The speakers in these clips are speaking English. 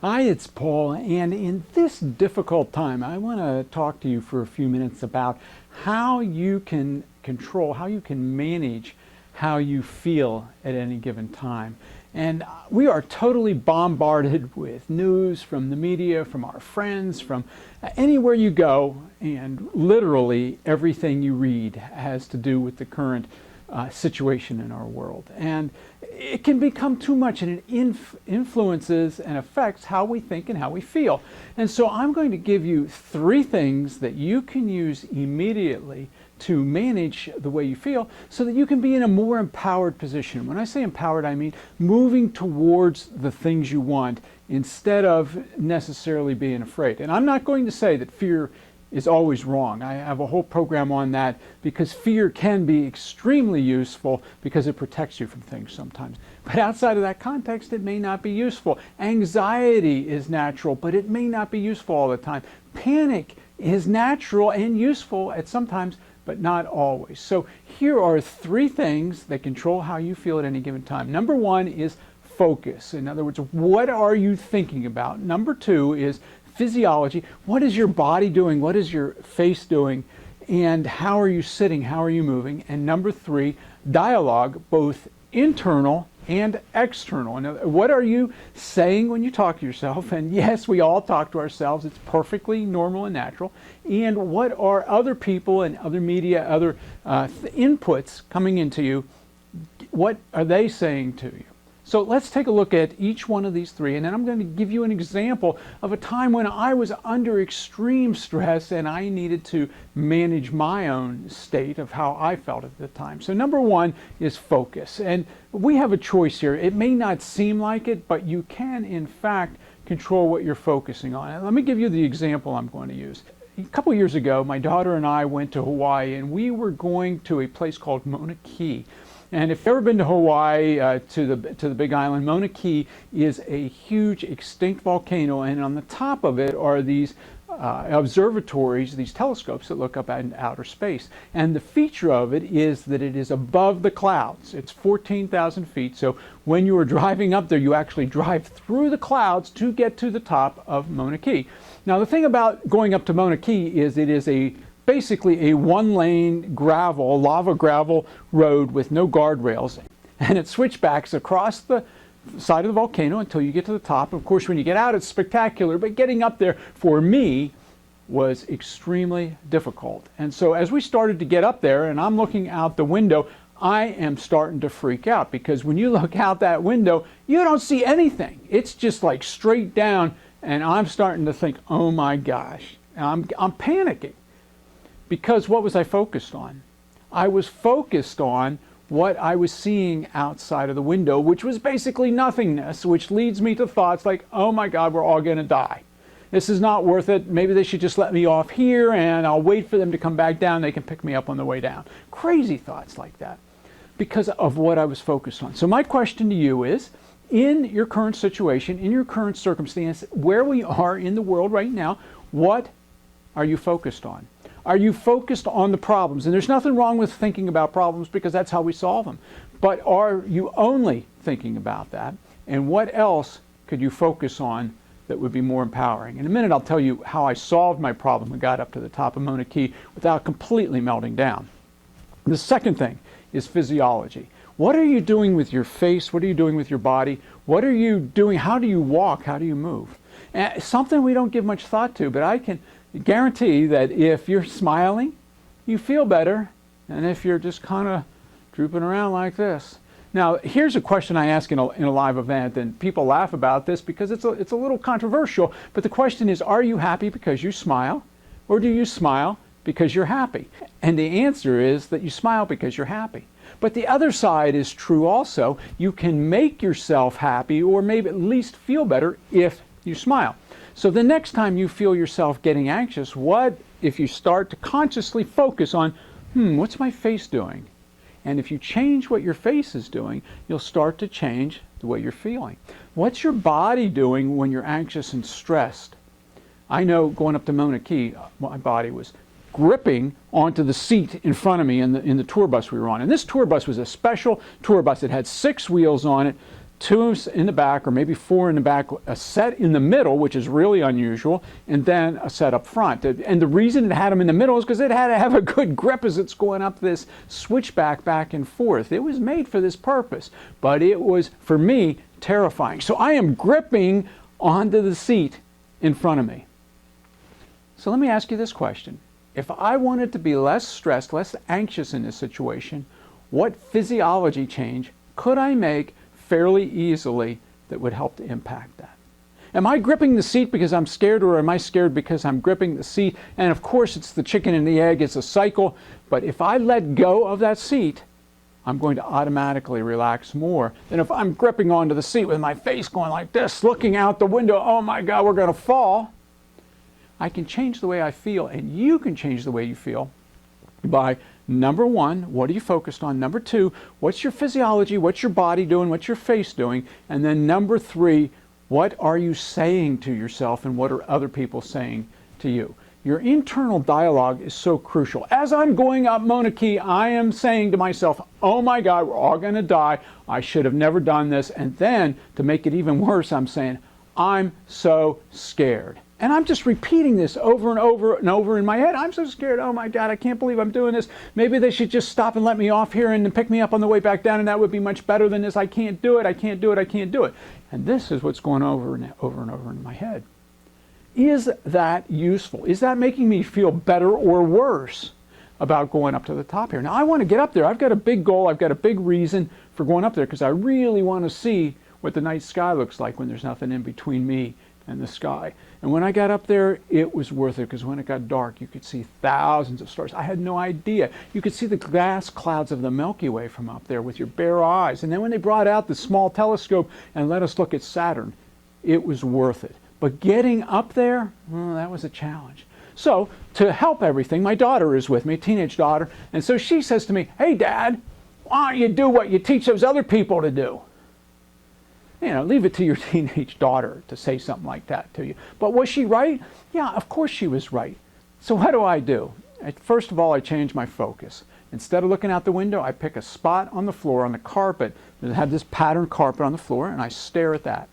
Hi, it's Paul, and in this difficult time, I want to talk to you for a few minutes about how you can control, how you can manage how you feel at any given time. And we are totally bombarded with news from the media, from our friends, from anywhere you go, and literally everything you read has to do with the current situation in our world. And it can become too much, and it influences and affects how we think and how we feel. And so I'm going to give you 3 things that you can use immediately to manage the way you feel so that you can be in a more empowered position. When I say empowered, I mean moving towards the things you want instead of necessarily being afraid. And I'm not going to say that fear is always wrong. I have a whole program on that because fear can be extremely useful because it protects you from things sometimes. But outside of that context, it may not be useful. Anxiety is natural, but it may not be useful all the time. Panic is natural and useful at sometimes, but not always. So here are 3 things that control how you feel at any given time. Number 1 is focus. In other words, what are you thinking about? Number 2 is physiology. What is your body doing? What is your face doing? And how are you sitting? How are you moving? And number 3, dialogue, both internal and external. And what are you saying when you talk to yourself? And yes, we all talk to ourselves. It's perfectly normal and natural. And what are other people and other media, other inputs coming into you? What are they saying to you? So let's take a look at each one of these 3, and then I'm going to give you an example of a time when I was under extreme stress and I needed to manage my own state of how I felt at the time. So number 1 is focus. And we have a choice here. It may not seem like it, but you can in fact control what you're focusing on. And let me give you the example I'm going to use. A couple years ago, my daughter and I went to Hawaii, and we were going to a place called Mauna Kea. And if you've ever been to Hawaii, to the Big Island, Mauna Kea is a huge extinct volcano, and on the top of it are these observatories, these telescopes that look up at outer space. And the feature of it is that it is above the clouds. It's 14,000 feet, so when you are driving up there, you actually drive through the clouds to get to the top of Mauna Kea. Now, the thing about going up to Mauna Kea is it is basically a 1-lane gravel, lava gravel road with no guardrails, and it switchbacks across the side of the volcano until you get to the top. Of course, when you get out, it's spectacular, but getting up there for me was extremely difficult. And so as we started to get up there, and I'm looking out the window, I am starting to freak out, because when you look out that window, you don't see anything. It's just like straight down, and I'm starting to think, oh my gosh, I'm panicking. Because what was I focused on? I was focused on what I was seeing outside of the window, which was basically nothingness, which leads me to thoughts like, oh my God, we're all going to die. This is not worth it. Maybe they should just let me off here and I'll wait for them to come back down. They can pick me up on the way down. Crazy thoughts like that because of what I was focused on. So my question to you is, in your current situation, in your current circumstance, where we are in the world right now, what are you focused on? Are you focused on the problems? And there's nothing wrong with thinking about problems because that's how we solve them. But are you only thinking about that? And what else could you focus on that would be more empowering? In a minute, I'll tell you how I solved my problem and got up to the top of Mauna Kea without completely melting down. The second thing is physiology. What are you doing with your face? What are you doing with your body? What are you doing? How do you walk? How do you move? And something we don't give much thought to, but I can guarantee that if you're smiling, you feel better, and if you're just kind of drooping around like this. Now, here's a question I ask in a live event, and people laugh about this because it's a little controversial, but the question is, are you happy because you smile, or do you smile because you're happy? And the answer is that you smile because you're happy. But the other side is true also. You can make yourself happy, or maybe at least feel better if you smile. So the next time you feel yourself getting anxious, what if you start to consciously focus on, what's my face doing? And if you change what your face is doing, you'll start to change the way you're feeling. What's your body doing when you're anxious and stressed? I know going up to Mauna Kea, my body was gripping onto the seat in front of me in the tour bus we were on. And this tour bus was a special tour bus. It had 6 wheels on it. two in the back, or maybe four in the back, a set in the middle, which is really unusual, and then a set up front. And the reason it had them in the middle is because it had to have a good grip as it's going up this switchback back and forth. It was made for this purpose, but it was, for me, terrifying. So I am gripping onto the seat in front of me. So let me ask you this question. If I wanted to be less stressed, less anxious in this situation, what physiology change could I make fairly easily that would help to impact that? Am I gripping the seat because I'm scared, or am I scared because I'm gripping the seat? And of course, it's the chicken and the egg, it's a cycle. But if I let go of that seat, I'm going to automatically relax more than if I'm gripping onto the seat with my face going like this, looking out the window, oh my God, we're going to fall. I can change the way I feel, and you can change the way you feel by, number one, what are you focused on? Number two, what's your physiology? What's your body doing? What's your face doing? And then number three, what are you saying to yourself, and what are other people saying to you? Your internal dialogue is so crucial. As I'm going up Mauna Kea, I am saying to myself, oh my God, we're all going to die. I should have never done this. And then, to make it even worse, I'm saying, I'm so scared. And I'm just repeating this over and over and over in my head. I'm so scared. Oh my God, I can't believe I'm doing this. Maybe they should just stop and let me off here and then pick me up on the way back down, and that would be much better than this. I can't do it. I can't do it. I can't do it. And this is what's going over and over and over in my head. Is that useful? Is that making me feel better or worse about going up to the top here? Now, I want to get up there. I've got a big goal. I've got a big reason for going up there, because I really want to see what the night sky looks like when there's nothing in between me and the sky. And when I got up there, it was worth it, because when it got dark, you could see thousands of stars. I had no idea. You could see the gas clouds of the Milky Way from up there with your bare eyes. And then when they brought out the small telescope and let us look at Saturn, it was worth it. But getting up there, well, that was a challenge. So to help everything, my daughter is with me, a teenage daughter, and so she says to me, hey Dad, why don't you do what you teach those other people to do? You know, leave it to your teenage daughter to say something like that to you. But was she right? Yeah, of course she was right. So what do? First of all, I change my focus. Instead of looking out the window, I pick a spot on the floor, on the carpet, that had this patterned carpet on the floor, and I stare at that.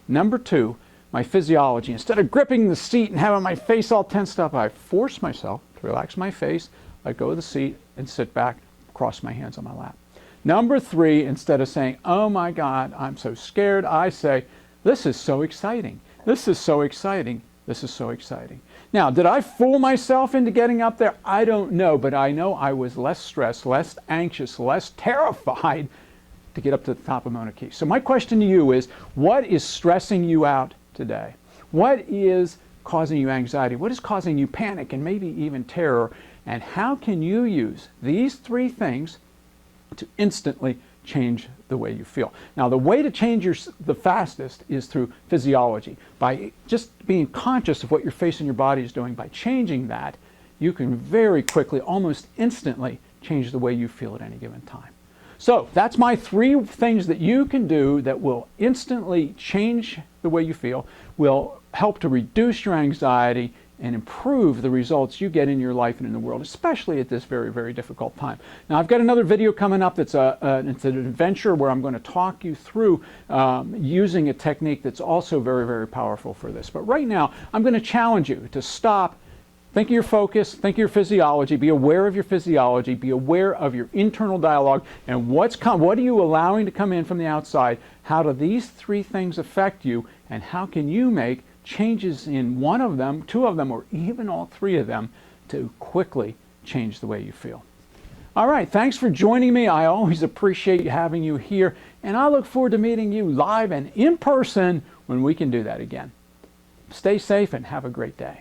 Number two, my physiology. Instead of gripping the seat and having my face all tensed up, I force myself to relax my face, let go of the seat, and sit back, cross my hands on my lap. Number three, instead of saying, oh my God, I'm so scared, I say, this is so exciting. This is so exciting. This is so exciting. Now, did I fool myself into getting up there? I don't know, but I know I was less stressed, less anxious, less terrified to get up to the top of Mauna Kea. So my question to you is, what is stressing you out today? What is causing you anxiety? What is causing you panic and maybe even terror? And how can you use these three things to instantly change the way you feel? Now, the way to change the fastest is through physiology. By just being conscious of what your face and your body is doing, by changing that, you can very quickly, almost instantly, change the way you feel at any given time. So that's my three things that you can do that will instantly change the way you feel, will help to reduce your anxiety and improve the results you get in your life and in the world, especially at this very, very difficult time. Now, I've got another video coming up that's it's an adventure where I'm going to talk you through using a technique that's also very, very powerful for this. But right now, I'm going to challenge you to stop. Think of your focus, think of your physiology, be aware of your physiology, be aware of your internal dialogue, and what are you allowing to come in from the outside? How do these three things affect you, and how can you make changes in one of them, two of them, or even all three of them to quickly change the way you feel? All right, thanks for joining me. I always appreciate having you here, and I look forward to meeting you live and in person when we can do that again. Stay safe and have a great day.